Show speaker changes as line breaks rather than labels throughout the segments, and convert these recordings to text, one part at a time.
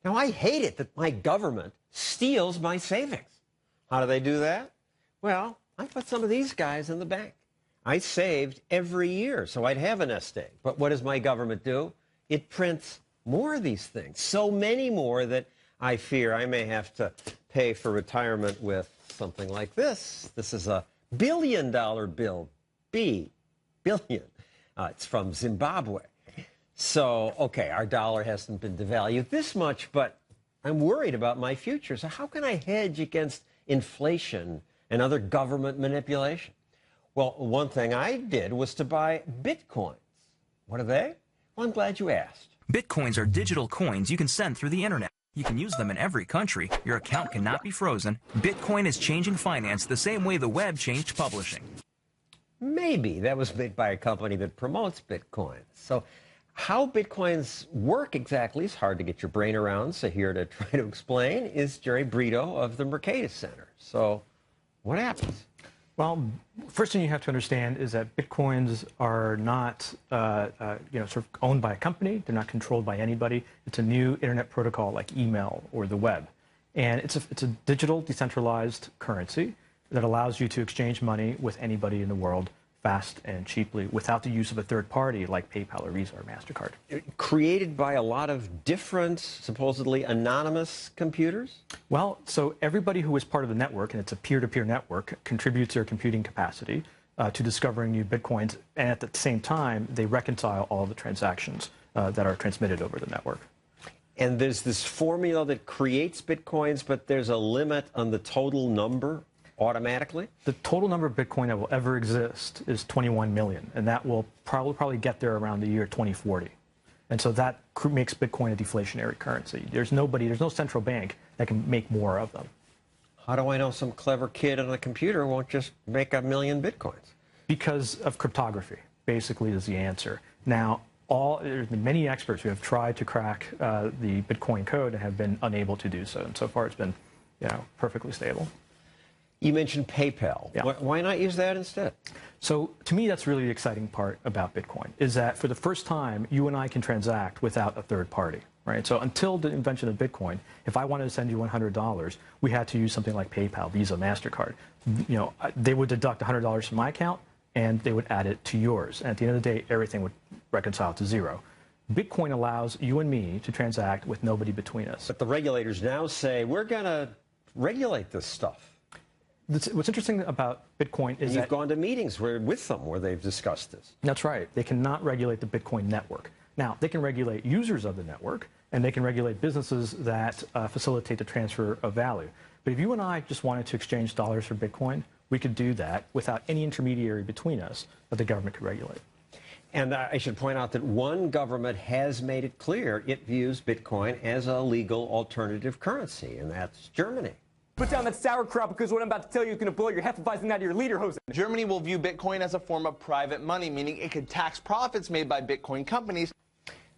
Now, I hate it that my government steals my savings. How do they do that? Well, I put some of these guys in the bank. I saved every year, so I'd have a nest egg. But what does my government do? It prints more of these things, so many more that I fear I may have to pay for retirement with something like this. This is a $1 billion bill. Billion. It's from Zimbabwe. So, okay, our dollar hasn't been devalued this much, but I'm worried about my future. So how can I hedge against inflation and other government manipulation? Well, one thing I did was to buy Bitcoins. What are they? Well, I'm glad you asked.
Bitcoins are digital coins you can send through the internet. You can use them in every country. Your account cannot be frozen. Bitcoin is changing finance the same way the web changed publishing.
Maybe that was made by a company that promotes Bitcoin. So how Bitcoins work exactly is hard to get your brain around. So here to try to explain is Jerry Brito of the Mercatus Center. So what happens?
Well, first thing you have to understand is that Bitcoins are not, sort of owned by a company. They're not controlled by anybody. It's a new internet protocol like email or the web. And it's a digital, decentralized currency that allows you to exchange money with anybody in the world fast and cheaply without the use of a third party like PayPal or Visa or MasterCard.
Created by a lot of different, supposedly anonymous computers?
Well, so everybody who is part of the network, and it's a peer-to-peer network, contributes their computing capacity to discovering new Bitcoins, and at the same time, they reconcile all of the transactions that are transmitted over the network.
And there's this formula that creates Bitcoins, but there's a limit on the total number automatically?
The total number of Bitcoin that will ever exist is 21 million, and that will probably get there around the year 2040. And so that makes Bitcoin a deflationary currency. There's no central bank that can make more of them.
How do I know some clever kid on a computer won't just make 1 million Bitcoins?
Because of cryptography, basically, is the answer. Now, there's been many experts who have tried to crack the Bitcoin code and have been unable to do so. And so far, it's been, perfectly stable.
You mentioned PayPal.
Yeah.
Why not use that instead?
So to me, that's really the exciting part about Bitcoin, is that for the first time, you and I can transact without a third party, right? So until the invention of Bitcoin, if I wanted to send you $100, we had to use something like PayPal, Visa, MasterCard. They would deduct $100 from my account, and they would add it to yours. And at the end of the day, everything would reconcile to zero. Bitcoin allows you and me to transact with nobody between us.
But the regulators now say, we're going to regulate this stuff.
What's interesting about Bitcoin is that
you've gone to meetings with them where they've discussed this.
That's right. They cannot regulate the Bitcoin network. Now, they can regulate users of the network, and they can regulate businesses that facilitate the transfer of value. But if you and I just wanted to exchange dollars for Bitcoin, we could do that without any intermediary between us that the government could regulate.
And I should point out that one government has made it clear it views Bitcoin as a legal alternative currency, and that's Germany.
Put down that sauerkraut, because what I'm about to tell you is going to blow your Hefeweizen out of your lederhosen.
Germany will view Bitcoin as a form of private money, meaning it could tax profits made by Bitcoin companies.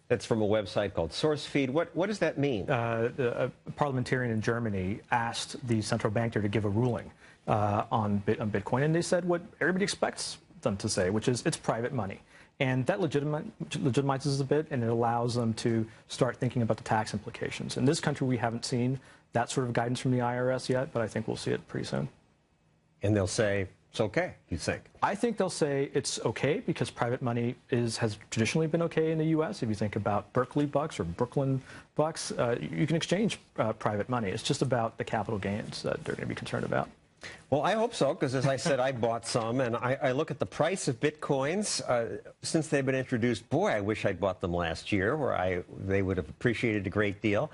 That's from a website called SourceFeed. What does that mean?
A parliamentarian in Germany asked the central bank there to give a ruling on Bitcoin, and they said what everybody expects them to say, which is it's private money. And that legitimizes a bit, and it allows them to start thinking about the tax implications. In this country, we haven't seen that sort of guidance from the IRS yet, but I think we'll see it pretty soon.
And they'll say it's okay, you think?
I think they'll say it's okay because private money has traditionally been okay in the U.S. If you think about Berkeley bucks or Brooklyn bucks, you can exchange private money. It's just about the capital gains that they're going to be concerned about.
Well, I hope so, because as I said, I bought some, and I look at the price of Bitcoins since they've been introduced. Boy, I wish I'd bought them last year, where they would have appreciated a great deal.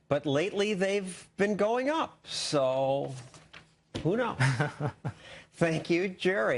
But lately, they've been going up, so who knows? Thank you, Jerry.